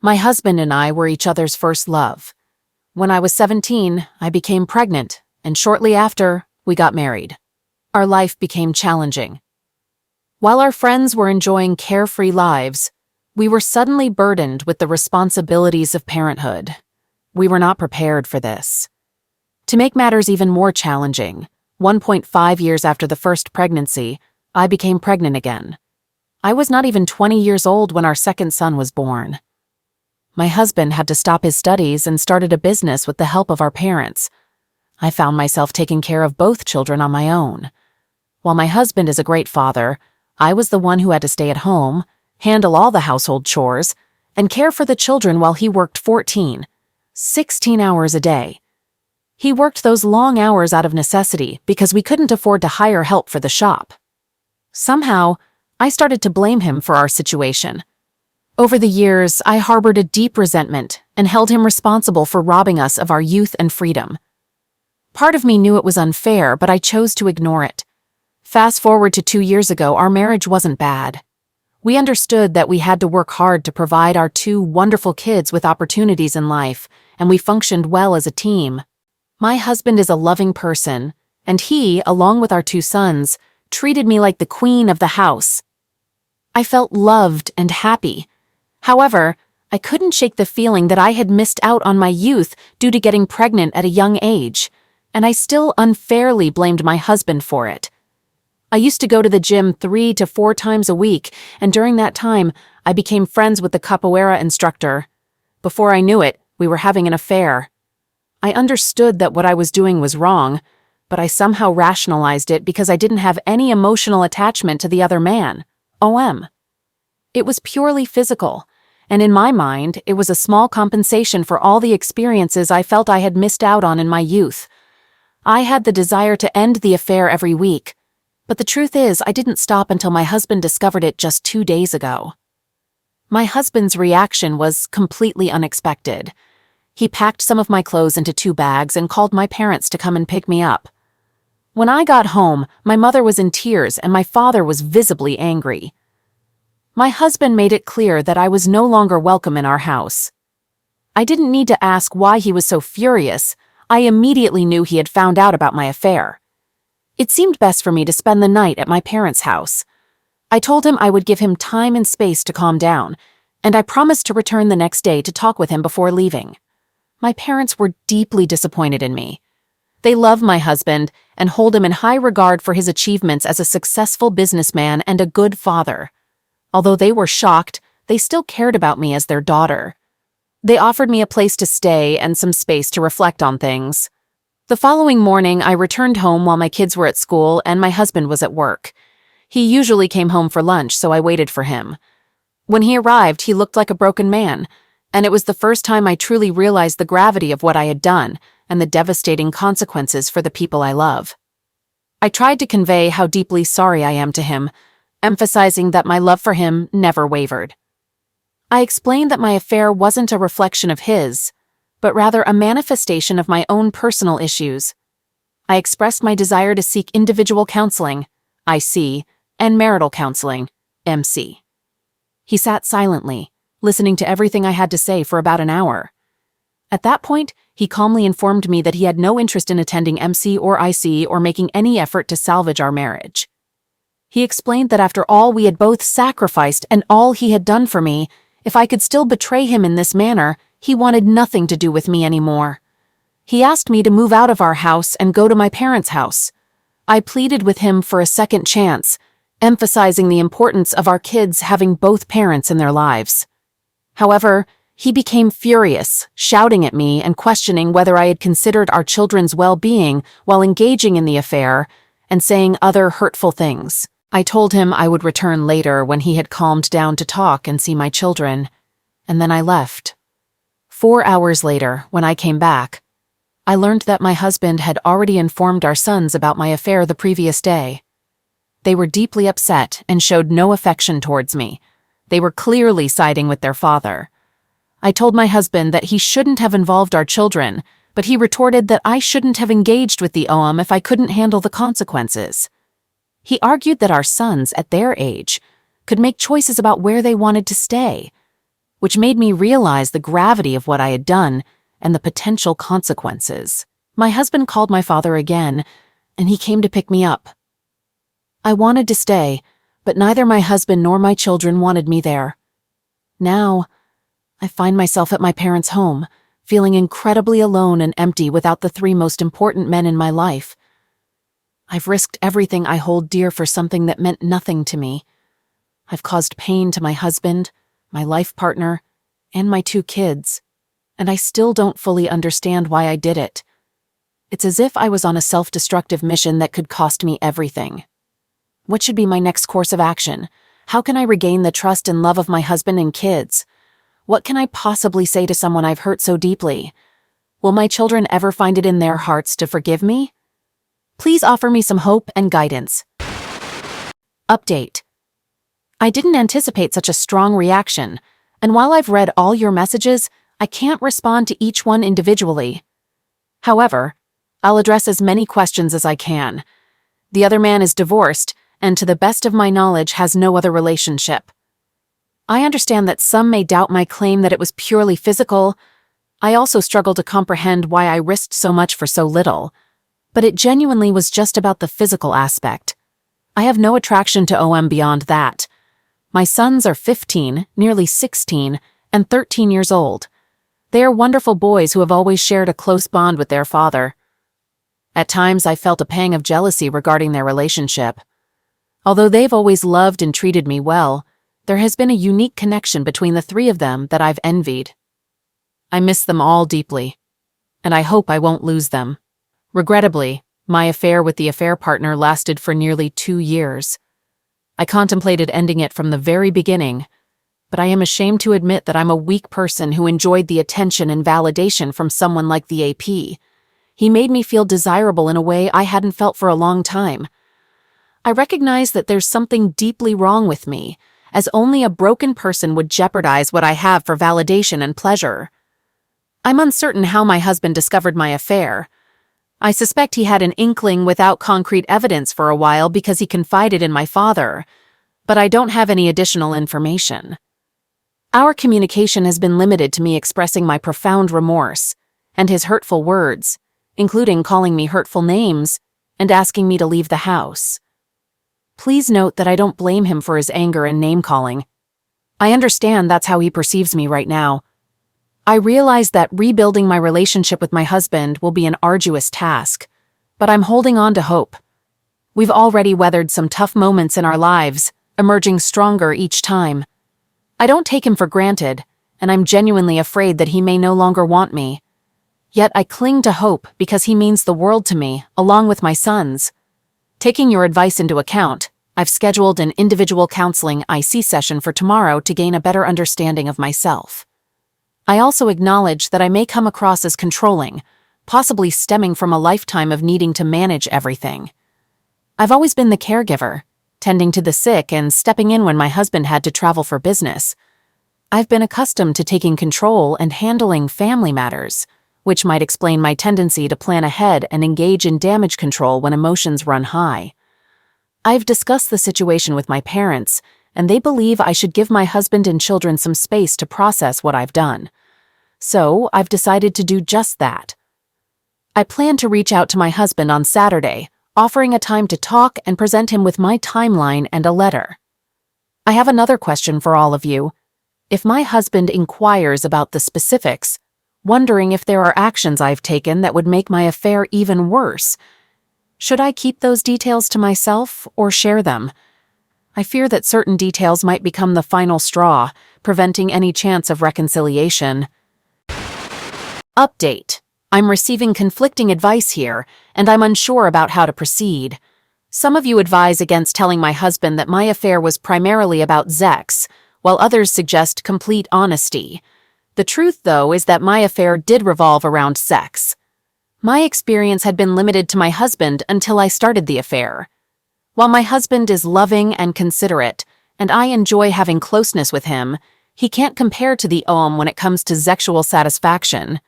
My husband and I were each other's first love. When I was 17, I became pregnant, and shortly after, we got married. Our life became challenging. While our friends were enjoying carefree lives, we were suddenly burdened with the responsibilities of parenthood. We were not prepared for this. To make matters even more challenging, 1.5 years after the first pregnancy, I became pregnant again. I was not even 20 years old when our second son was born. My husband had to stop his studies and started a business with the help of our parents. I found myself taking care of both children on my own. While my husband is a great father, I was the one who had to stay at home, handle all the household chores, and care for the children while he worked 16 hours a day. He worked those long hours out of necessity because we couldn't afford to hire help for the shop. Somehow, I started to blame him for our situation. Over the years, I harbored a deep resentment and held him responsible for robbing us of our youth and freedom. Part of me knew it was unfair, but I chose to ignore it. Fast forward to 2 years ago, our marriage wasn't bad. We understood that we had to work hard to provide our 2 wonderful kids with opportunities in life, and we functioned well as a team. My husband is a loving person, and he, along with our 2 sons, treated me like the queen of the house. I felt loved and happy. However, I couldn't shake the feeling that I had missed out on my youth due to getting pregnant at a young age, and I still unfairly blamed my husband for it. I used to go to the gym 3 to 4 times a week, and during that time, I became friends with the capoeira instructor. Before I knew it, we were having an affair. I understood that what I was doing was wrong, but I somehow rationalized it because I didn't have any emotional attachment to the other man. It was purely physical, and in my mind, it was a small compensation for all the experiences I felt I had missed out on in my youth. I had the desire to end the affair every week, but the truth is I didn't stop until my husband discovered it just 2 days ago. My husband's reaction was completely unexpected. He packed some of my clothes into 2 bags and called my parents to come and pick me up. When I got home, my mother was in tears and my father was visibly angry. My husband made it clear that I was no longer welcome in our house. I didn't need to ask why he was so furious. I immediately knew he had found out about my affair. It seemed best for me to spend the night at my parents' house. I told him I would give him time and space to calm down, and I promised to return the next day to talk with him before leaving. My parents were deeply disappointed in me. They love my husband and hold him in high regard for his achievements as a successful businessman and a good father. Although they were shocked, they still cared about me as their daughter. They offered me a place to stay and some space to reflect on things. The following morning, I returned home while my kids were at school and my husband was at work. He usually came home for lunch, so I waited for him. When he arrived, he looked like a broken man, and it was the first time I truly realized the gravity of what I had done and the devastating consequences for the people I love. I tried to convey how deeply sorry I am to him, emphasizing that my love for him never wavered. I explained that my affair wasn't a reflection of his, but rather a manifestation of my own personal issues. I expressed my desire to seek individual counseling, IC, and marital counseling, MC. He sat silently, listening to everything I had to say for about an hour. At that point, he calmly informed me that he had no interest in attending MC or IC or making any effort to salvage our marriage. He explained that after all we had both sacrificed and all he had done for me, if I could still betray him in this manner, he wanted nothing to do with me anymore. He asked me to move out of our house and go to my parents' house. I pleaded with him for a second chance, emphasizing the importance of our kids having both parents in their lives. However, he became furious, shouting at me and questioning whether I had considered our children's well-being while engaging in the affair, and saying other hurtful things. I told him I would return later when he had calmed down to talk and see my children, and then I left. 4 hours later, when I came back, I learned that my husband had already informed our sons about my affair the previous day. They were deeply upset and showed no affection towards me. They were clearly siding with their father. I told my husband that he shouldn't have involved our children, but he retorted that I shouldn't have engaged with the OM if I couldn't handle the consequences. He argued that our sons, at their age, could make choices about where they wanted to stay. which made me realize the gravity of what I had done and the potential consequences. My husband called my father again, and he came to pick me up. I wanted to stay, but neither my husband nor my children wanted me there. Now, I find myself at my parents' home, feeling incredibly alone and empty without the three most important men in my life. I've risked everything I hold dear for something that meant nothing to me. I've caused pain to my husband, my life partner, and my 2 kids, and I still don't fully understand why I did it. It's as if I was on a self-destructive mission that could cost me everything. What should be my next course of action? How can I regain the trust and love of my husband and kids? What can I possibly say to someone I've hurt so deeply? Will my children ever find it in their hearts to forgive me? Please offer me some hope and guidance. Update. I didn't anticipate such a strong reaction, and while I've read all your messages, I can't respond to each one individually. However, I'll address as many questions as I can. The other man is divorced, and to the best of my knowledge has no other relationship. I understand that some may doubt my claim that it was purely physical. I also struggle to comprehend why I risked so much for so little. But it genuinely was just about the physical aspect. I have no attraction to OM beyond that. My sons are 15, nearly 16, and 13 years old. They are wonderful boys who have always shared a close bond with their father. At times I felt a pang of jealousy regarding their relationship. Although they've always loved and treated me well, there has been a unique connection between the 3 of them that I've envied. I miss them all deeply, and I hope I won't lose them. Regrettably, my affair with the affair partner lasted for nearly 2 years. I contemplated ending it from the very beginning, but I am ashamed to admit that I'm a weak person who enjoyed the attention and validation from someone like the AP. He made me feel desirable in a way I hadn't felt for a long time. I recognize that there's something deeply wrong with me, as only a broken person would jeopardize what I have for validation and pleasure. I'm uncertain how my husband discovered my affair. I suspect he had an inkling without concrete evidence for a while because he confided in my father, but I don't have any additional information. Our communication has been limited to me expressing my profound remorse and his hurtful words, including calling me hurtful names and asking me to leave the house. Please note that I don't blame him for his anger and name-calling. I understand that's how he perceives me right now. I realize that rebuilding my relationship with my husband will be an arduous task, but I'm holding on to hope. We've already weathered some tough moments in our lives, emerging stronger each time. I don't take him for granted, and I'm genuinely afraid that he may no longer want me. Yet I cling to hope because he means the world to me, along with my sons. Taking your advice into account, I've scheduled an individual counseling IC session for tomorrow to gain a better understanding of myself. I also acknowledge that I may come across as controlling, possibly stemming from a lifetime of needing to manage everything. I've always been the caregiver, tending to the sick and stepping in when my husband had to travel for business. I've been accustomed to taking control and handling family matters, which might explain my tendency to plan ahead and engage in damage control when emotions run high. I've discussed the situation with my parents, and they believe I should give my husband and children some space to process what I've done. So, I've decided to do just that. I plan to reach out to my husband on Saturday, offering a time to talk and present him with my timeline and a letter. I have another question for all of you. If my husband inquires about the specifics, wondering if there are actions I've taken that would make my affair even worse, should I keep those details to myself or share them? I fear that certain details might become the final straw, preventing any chance of reconciliation. Update. I'm receiving conflicting advice here, and I'm unsure about how to proceed. Some of you advise against telling my husband that my affair was primarily about sex, while others suggest complete honesty. The truth, though, is that my affair did revolve around sex. My experience had been limited to my husband until I started the affair. While my husband is loving and considerate, and I enjoy having closeness with him, he can't compare to the OM when it comes to sexual satisfaction.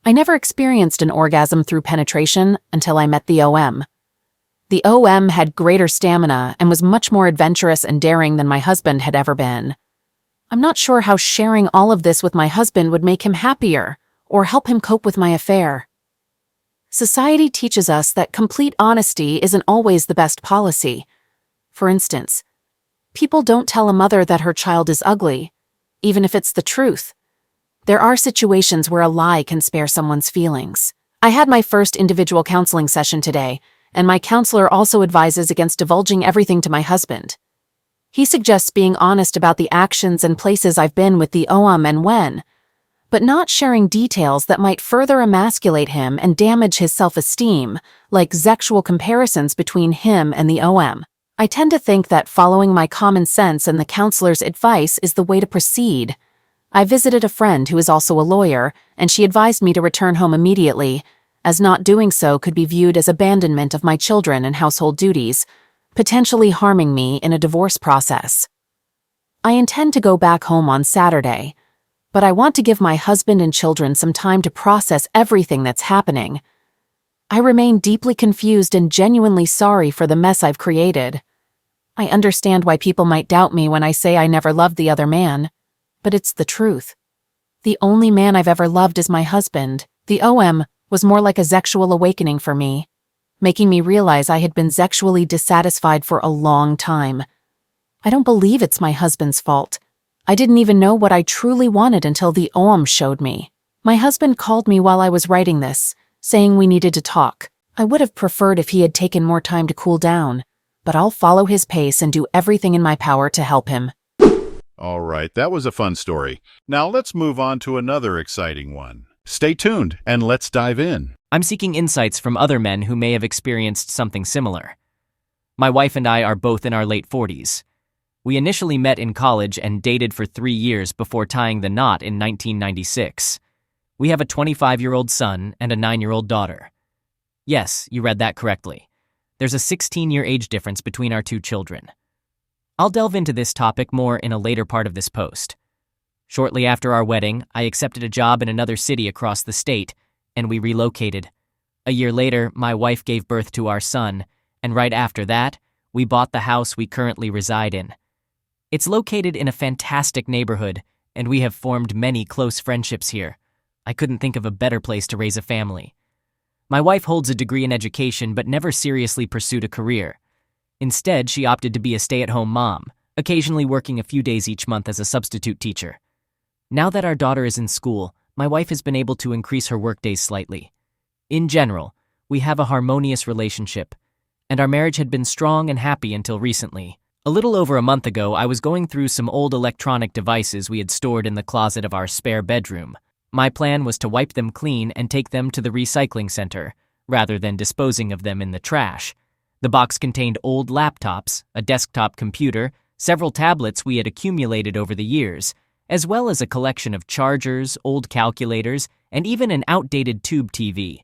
I never experienced an orgasm through penetration until I met the OM. The OM had greater stamina and was much more adventurous and daring than my husband had ever been. I'm not sure how sharing all of this with my husband would make him happier or help him cope with my affair. Society teaches us that complete honesty isn't always the best policy. For instance, people don't tell a mother that her child is ugly, even if it's the truth. There are situations where a lie can spare someone's feelings. I had my first individual counseling session today, and my counselor also advises against divulging everything to my husband. He suggests being honest about the actions and places I've been with the OM and when, but not sharing details that might further emasculate him and damage his self-esteem, like sexual comparisons between him and the OM. I tend to think that following my common sense and the counselor's advice is the way to proceed. I visited a friend who is also a lawyer, and she advised me to return home immediately, as not doing so could be viewed as abandonment of my children and household duties, potentially harming me in a divorce process. I intend to go back home on Saturday, but I want to give my husband and children some time to process everything that's happening. I remain deeply confused and genuinely sorry for the mess I've created. I understand why people might doubt me when I say I never loved the other man, but it's the truth. The only man I've ever loved is my husband. The OM was more like a sexual awakening for me, making me realize I had been sexually dissatisfied for a long time. I don't believe it's my husband's fault. I didn't even know what I truly wanted until the OM showed me. My husband called me while I was writing this, saying we needed to talk. I would have preferred if he had taken more time to cool down, but I'll follow his pace and do everything in my power to help him. All right, that was a fun story. Now let's move on to another exciting one. Stay tuned and let's dive in. I'm seeking insights from other men who may have experienced something similar. My wife and I are both in our late 40s. We initially met in college and dated for 3 years before tying the knot in 1996. We have a 25-year-old son and a 9-year-old daughter. Yes, you read that correctly. There's a 16-year age difference between our two children. I'll delve into this topic more in a later part of this post. Shortly after our wedding, I accepted a job in another city across the state, and we relocated. A year later, my wife gave birth to our son, and right after that, we bought the house we currently reside in. It's located in a fantastic neighborhood, and we have formed many close friendships here. I couldn't think of a better place to raise a family. My wife holds a degree in education but never seriously pursued a career. Instead, she opted to be a stay-at-home mom, occasionally working a few days each month as a substitute teacher. Now that our daughter is in school, my wife has been able to increase her workdays slightly. In general, we have a harmonious relationship, and our marriage had been strong and happy until recently. A little over a month ago, I was going through some old electronic devices we had stored in the closet of our spare bedroom. My plan was to wipe them clean and take them to the recycling center, rather than disposing of them in the trash. The box contained old laptops, a desktop computer, several tablets we had accumulated over the years, as well as a collection of chargers, old calculators, and even an outdated tube TV.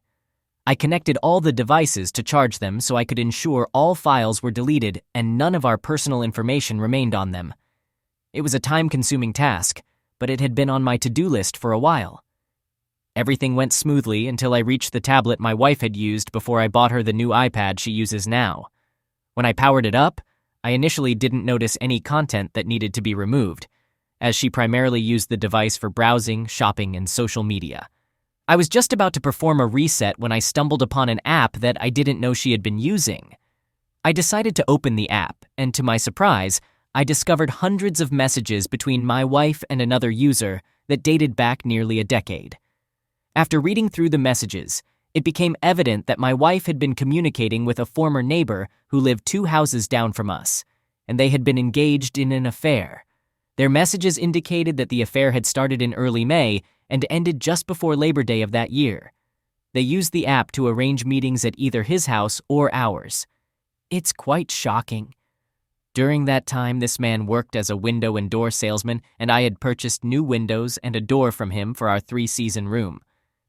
I connected all the devices to charge them so I could ensure all files were deleted and none of our personal information remained on them. It was a time-consuming task, but it had been on my to-do list for a while. Everything went smoothly until I reached the tablet my wife had used before I bought her the new iPad she uses now. When I powered it up, I initially didn't notice any content that needed to be removed, as she primarily used the device for browsing, shopping, and social media. I was just about to perform a reset when I stumbled upon an app that I didn't know she had been using. I decided to open the app, and to my surprise, I discovered hundreds of messages between my wife and another user that dated back nearly a decade. After reading through the messages, it became evident that my wife had been communicating with a former neighbor who lived 2 houses down from us, and they had been engaged in an affair. Their messages indicated that the affair had started in early May and ended just before Labor Day of that year. They used the app to arrange meetings at either his house or ours. It's quite shocking. During that time, this man worked as a window and door salesman, and I had purchased new windows and a door from him for our 3-season room.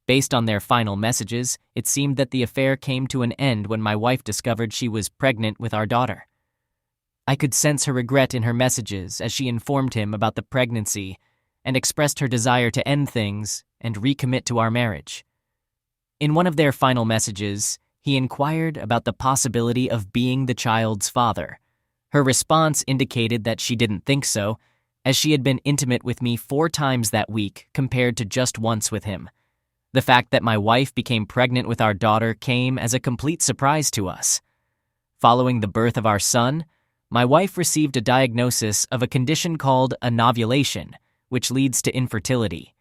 Based on their final messages, it seemed that the affair came to an end when my wife discovered she was pregnant with our daughter. I could sense her regret in her messages as she informed him about the pregnancy and expressed her desire to end things and recommit to our marriage. In one of their final messages, he inquired about the possibility of being the child's father. Her response indicated that she didn't think so, as she had been intimate with me 4 times that week compared to just once with him. The fact that my wife became pregnant with our daughter came as a complete surprise to us. Following the birth of our son, my wife received a diagnosis of a condition called anovulation, which leads to infertility.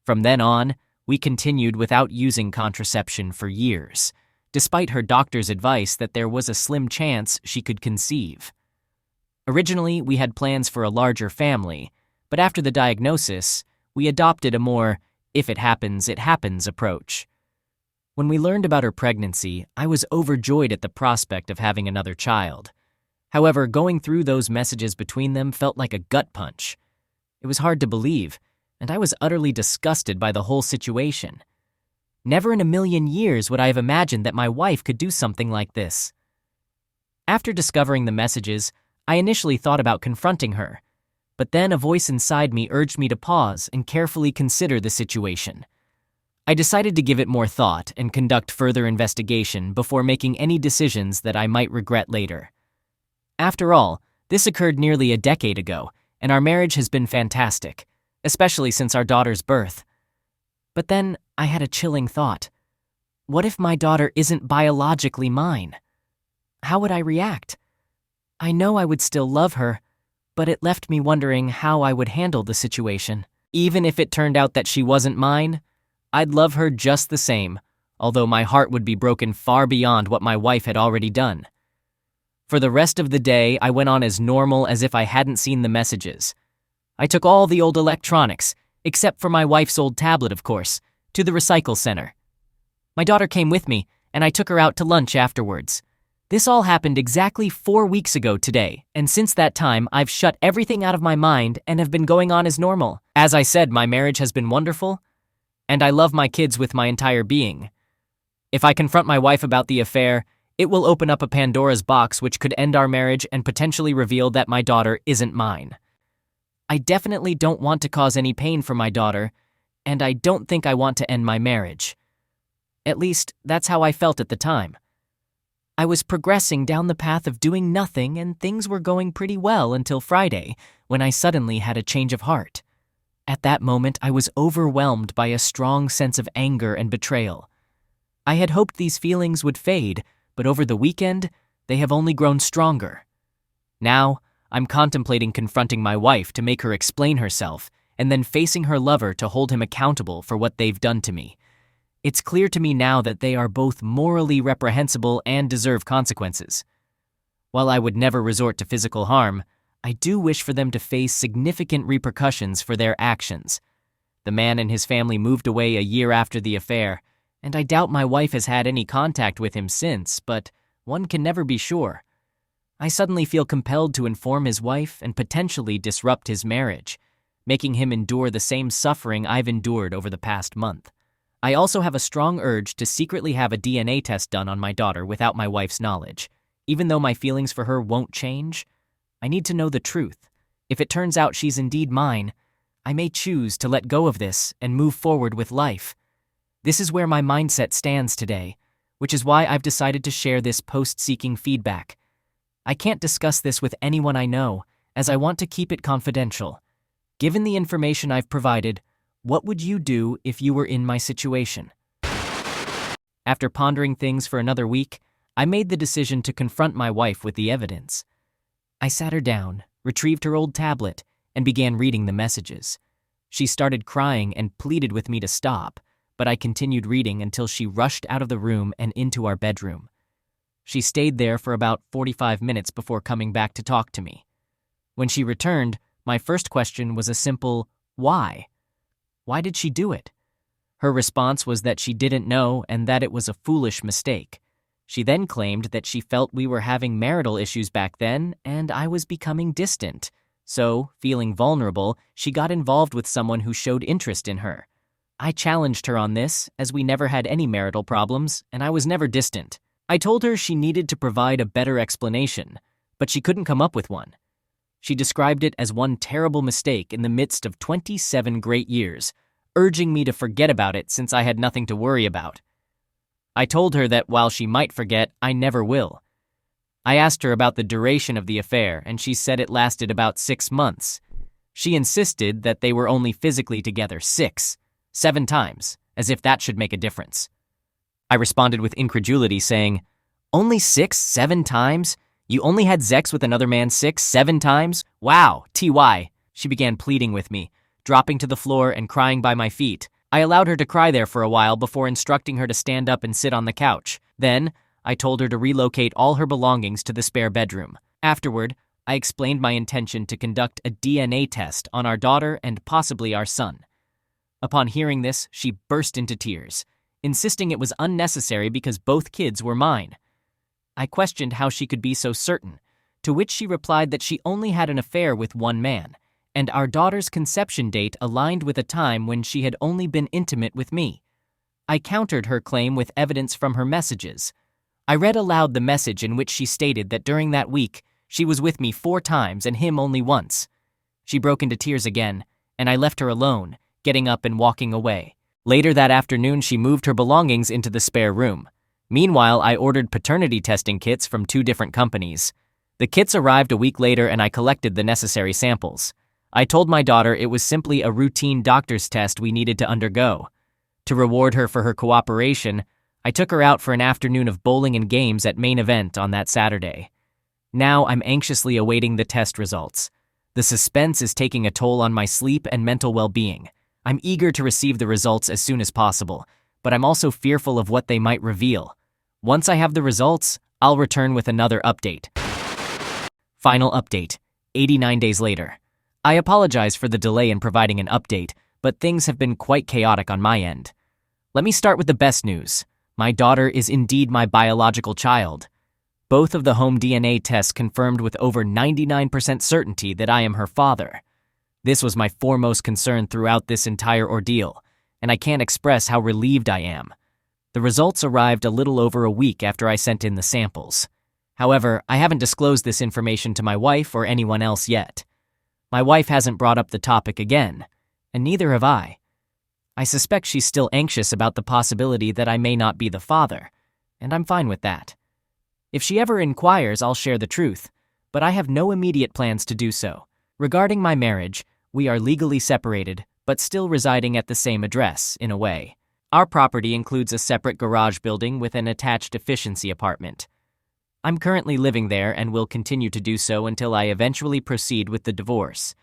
From then on, we continued without using contraception for years, despite her doctor's advice that there was a slim chance she could conceive. Originally, we had plans for a larger family, but after the diagnosis, we adopted a more if it happens approach. When we learned about her pregnancy, I was overjoyed at the prospect of having another child. However, going through those messages between them felt like a gut punch. It was hard to believe, and I was utterly disgusted by the whole situation. Never in a million years would I have imagined that my wife could do something like this. After discovering the messages, I initially thought about confronting her, but then a voice inside me urged me to pause and carefully consider the situation. I decided to give it more thought and conduct further investigation before making any decisions that I might regret later. After all, this occurred nearly a decade ago, and our marriage has been fantastic, especially since our daughter's birth. But then I had a chilling thought. What if my daughter isn't biologically mine? How would I react? I know I would still love her, but it left me wondering how I would handle the situation. Even if it turned out that she wasn't mine, I'd love her just the same, although my heart would be broken far beyond what my wife had already done. For the rest of the day, I went on as normal as if I hadn't seen the messages. I took all the old electronics, except for my wife's old tablet, of course, to the recycle center. My daughter came with me, and I took her out to lunch afterwards. This all happened exactly 4 weeks ago today, and since that time, I've shut everything out of my mind and have been going on as normal. As I said, my marriage has been wonderful, and I love my kids with my entire being. If I confront my wife about the affair, it will open up a Pandora's box which could end our marriage and potentially reveal that my daughter isn't mine. I definitely don't want to cause any pain for my daughter, and I don't think I want to end my marriage. At least, that's how I felt at the time. I was progressing down the path of doing nothing, and things were going pretty well until Friday, when I suddenly had a change of heart. At that moment, I was overwhelmed by a strong sense of anger and betrayal. I had hoped these feelings would fade, but over the weekend, they have only grown stronger. Now, I'm contemplating confronting my wife to make her explain herself, and then facing her lover to hold him accountable for what they've done to me. It's clear to me now that they are both morally reprehensible and deserve consequences. While I would never resort to physical harm, I do wish for them to face significant repercussions for their actions. The man and his family moved away a year after the affair, and I doubt my wife has had any contact with him since, but one can never be sure. I suddenly feel compelled to inform his wife and potentially disrupt his marriage, making him endure the same suffering I've endured over the past month. I also have a strong urge to secretly have a DNA test done on my daughter without my wife's knowledge. Even though my feelings for her won't change, I need to know the truth. If it turns out she's indeed mine, I may choose to let go of this and move forward with life. This is where my mindset stands today, which is why I've decided to share this post-seeking feedback. I can't discuss this with anyone I know, as I want to keep it confidential. Given the information I've provided, what would you do if you were in my situation? After pondering things for another week, I made the decision to confront my wife with the evidence. I sat her down, retrieved her old tablet, and began reading the messages. She started crying and pleaded with me to stop, but I continued reading until she rushed out of the room and into our bedroom. She stayed there for about 45 minutes before coming back to talk to me. When she returned, my first question was a simple, why? Why did she do it? Her response was that she didn't know and that it was a foolish mistake. She then claimed that she felt we were having marital issues back then and I was becoming distant. So, feeling vulnerable, she got involved with someone who showed interest in her. I challenged her on this, as we never had any marital problems, and I was never distant. I told her she needed to provide a better explanation, but she couldn't come up with one. She described it as one terrible mistake in the midst of 27 great years, urging me to forget about it since I had nothing to worry about. I told her that while she might forget, I never will. I asked her about the duration of the affair, and she said it lasted about 6 months. She insisted that they were only physically together 6, 7 times, as if that should make a difference. I responded with incredulity, saying, "Only 6, 7 times? You only had sex with another man 6, 7 times? Wow, TY." She began pleading with me, dropping to the floor and crying by my feet. I allowed her to cry there for a while before instructing her to stand up and sit on the couch. Then, I told her to relocate all her belongings to the spare bedroom. Afterward, I explained my intention to conduct a DNA test on our daughter and possibly our son. Upon hearing this, she burst into tears, insisting it was unnecessary because both kids were mine. I questioned how she could be so certain, to which she replied that she only had an affair with one man, and our daughter's conception date aligned with a time when she had only been intimate with me. I countered her claim with evidence from her messages. I read aloud the message in which she stated that during that week, she was with me 4 times and him only once. She broke into tears again, and I left her alone, getting up and walking away. Later that afternoon, she moved her belongings into the spare room. Meanwhile, I ordered paternity testing kits from 2 different companies. The kits arrived a week later and I collected the necessary samples. I told my daughter it was simply a routine doctor's test we needed to undergo. To reward her for her cooperation, I took her out for an afternoon of bowling and games at Main Event on that Saturday. Now I'm anxiously awaiting the test results. The suspense is taking a toll on my sleep and mental well-being. I'm eager to receive the results as soon as possible, but I'm also fearful of what they might reveal. Once I have the results, I'll return with another update. Final update, 89 days later. I apologize for the delay in providing an update, but things have been quite chaotic on my end. Let me start with the best news. My daughter is indeed my biological child. Both of the home DNA tests confirmed with over 99% certainty that I am her father. This was my foremost concern throughout this entire ordeal, and I can't express how relieved I am. The results arrived a little over a week after I sent in the samples. However, I haven't disclosed this information to my wife or anyone else yet. My wife hasn't brought up the topic again, and neither have I. I suspect she's still anxious about the possibility that I may not be the father, and I'm fine with that. If she ever inquires, I'll share the truth, but I have no immediate plans to do so. Regarding my marriage, we are legally separated, but still residing at the same address, in a way. Our property includes a separate garage building with an attached efficiency apartment. I'm currently living there and will continue to do so until I eventually proceed with the divorce.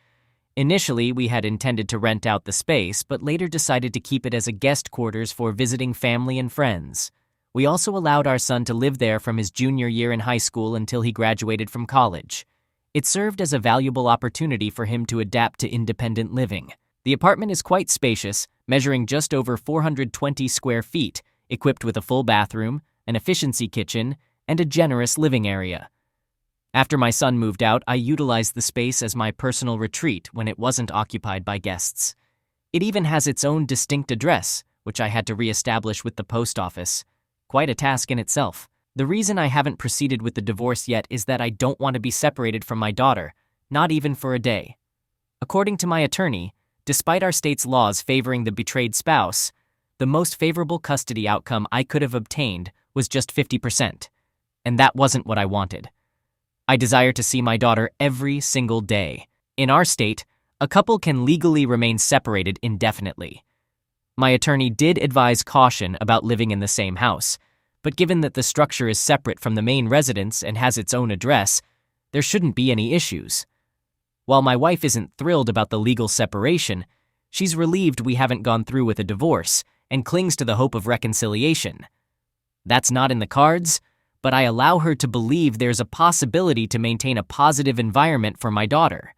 Initially, we had intended to rent out the space, but later decided to keep it as a guest quarters for visiting family and friends. We also allowed our son to live there from his junior year in high school until he graduated from college. It served as a valuable opportunity for him to adapt to independent living. The apartment is quite spacious, measuring just over 420 square feet, equipped with a full bathroom, an efficiency kitchen, and a generous living area. After my son moved out, I utilized the space as my personal retreat when it wasn't occupied by guests. It even has its own distinct address, which I had to re-establish with the post office. Quite a task in itself. The reason I haven't proceeded with the divorce yet is that I don't want to be separated from my daughter, not even for a day. According to my attorney, despite our state's laws favoring the betrayed spouse, the most favorable custody outcome I could have obtained was just 50%, and that wasn't what I wanted. I desire to see my daughter every single day. In our state, a couple can legally remain separated indefinitely. My attorney did advise caution about living in the same house, but given that the structure is separate from the main residence and has its own address, there shouldn't be any issues. While my wife isn't thrilled about the legal separation, she's relieved we haven't gone through with a divorce and clings to the hope of reconciliation. That's not in the cards, but I allow her to believe there's a possibility to maintain a positive environment for my daughter.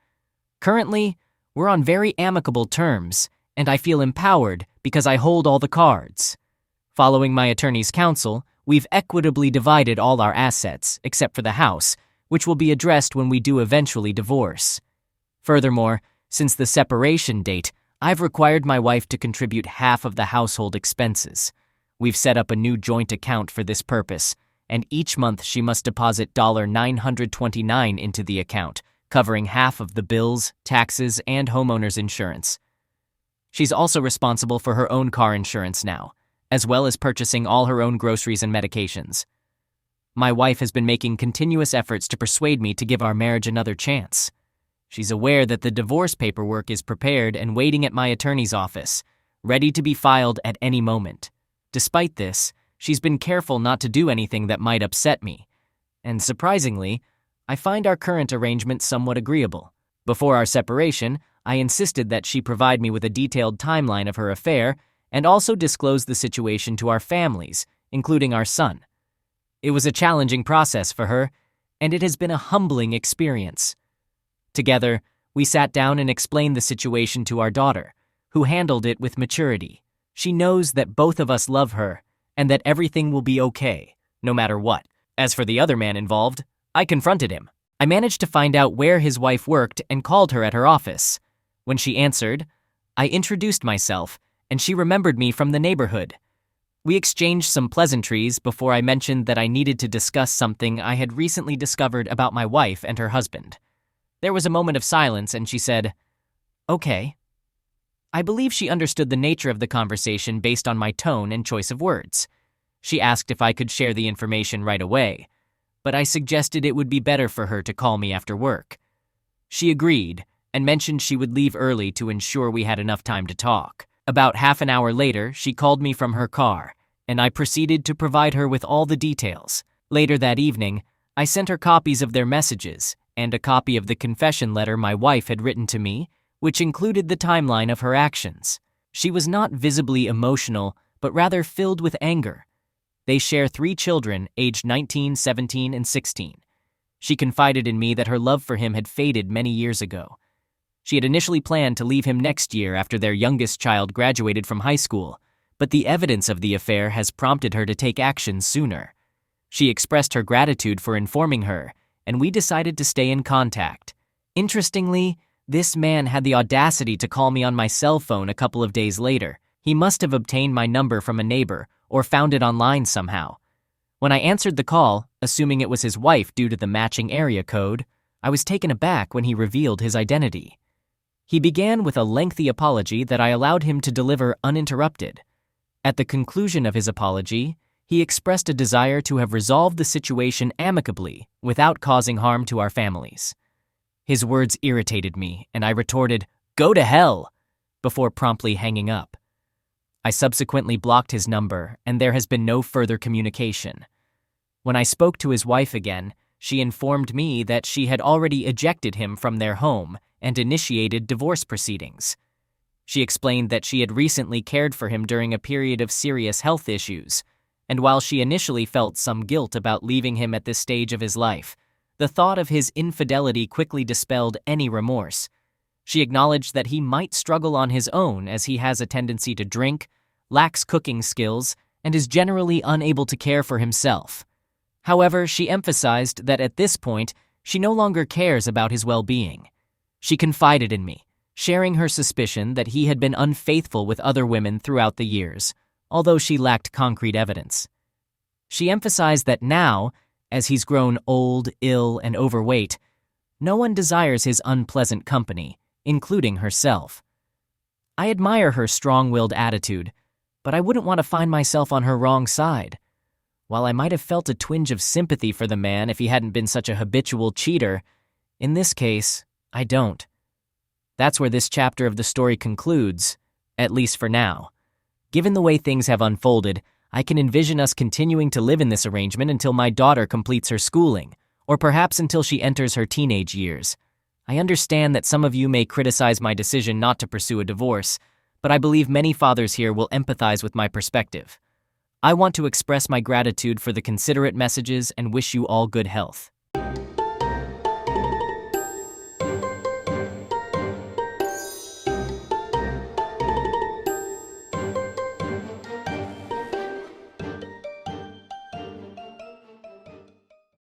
Currently, we're on very amicable terms, and I feel empowered because I hold all the cards. Following my attorney's counsel, we've equitably divided all our assets, except for the house, which will be addressed when we do eventually divorce. Furthermore, since the separation date, I've required my wife to contribute half of the household expenses. We've set up a new joint account for this purpose, and each month she must deposit $929 into the account, covering half of the bills, taxes, and homeowner's insurance. She's also responsible for her own car insurance now, as well as purchasing all her own groceries and medications. My wife has been making continuous efforts to persuade me to give our marriage another chance. She's aware that the divorce paperwork is prepared and waiting at my attorney's office, ready to be filed at any moment. Despite this, she's been careful not to do anything that might upset me. And surprisingly, I find our current arrangement somewhat agreeable. Before our separation, I insisted that she provide me with a detailed timeline of her affair and also disclose the situation to our families, including our son. It was a challenging process for her, and it has been a humbling experience. Together, we sat down and explained the situation to our daughter, who handled it with maturity. She knows that both of us love her and that everything will be okay, no matter what. As for the other man involved, I confronted him. I managed to find out where his wife worked and called her at her office. When she answered, I introduced myself, and she remembered me from the neighborhood. We exchanged some pleasantries before I mentioned that I needed to discuss something I had recently discovered about my wife and her husband. There was a moment of silence, and she said, "Okay." I believe she understood the nature of the conversation based on my tone and choice of words. She asked if I could share the information right away, but I suggested it would be better for her to call me after work. She agreed and mentioned she would leave early to ensure we had enough time to talk. About half an hour later, she called me from her car, and I proceeded to provide her with all the details. Later that evening, I sent her copies of their messages and a copy of the confession letter my wife had written to me, which included the timeline of her actions. She was not visibly emotional, but rather filled with anger. They share 3 children, aged 19, 17, and 16. She confided in me that her love for him had faded many years ago. She had initially planned to leave him next year after their youngest child graduated from high school, but the evidence of the affair has prompted her to take action sooner. She expressed her gratitude for informing her, and we decided to stay in contact. Interestingly, this man had the audacity to call me on my cell phone a couple of days later. He must have obtained my number from a neighbor or found it online somehow. When I answered the call, assuming it was his wife due to the matching area code, I was taken aback when he revealed his identity. He began with a lengthy apology that I allowed him to deliver uninterrupted. At the conclusion of his apology, he expressed a desire to have resolved the situation amicably without causing harm to our families. His words irritated me, and I retorted, "Go to hell," before promptly hanging up. I subsequently blocked his number, and there has been no further communication. When I spoke to his wife again, she informed me that she had already ejected him from their home and initiated divorce proceedings. She explained that she had recently cared for him during a period of serious health issues, and while she initially felt some guilt about leaving him at this stage of his life, the thought of his infidelity quickly dispelled any remorse. She acknowledged that he might struggle on his own as he has a tendency to drink, lacks cooking skills, and is generally unable to care for himself. However, she emphasized that at this point, she no longer cares about his well-being. She confided in me, sharing her suspicion that he had been unfaithful with other women throughout the years, although she lacked concrete evidence. She emphasized that now, as he's grown old, ill, and overweight, no one desires his unpleasant company, including herself. I admire her strong-willed attitude, but I wouldn't want to find myself on her wrong side. While I might have felt a twinge of sympathy for the man if he hadn't been such a habitual cheater, in this case, I don't. That's where this chapter of the story concludes, at least for now. Given the way things have unfolded, I can envision us continuing to live in this arrangement until my daughter completes her schooling, or perhaps until she enters her teenage years. I understand that some of you may criticize my decision not to pursue a divorce, but I believe many fathers here will empathize with my perspective. I want to express my gratitude for the considerate messages and wish you all good health.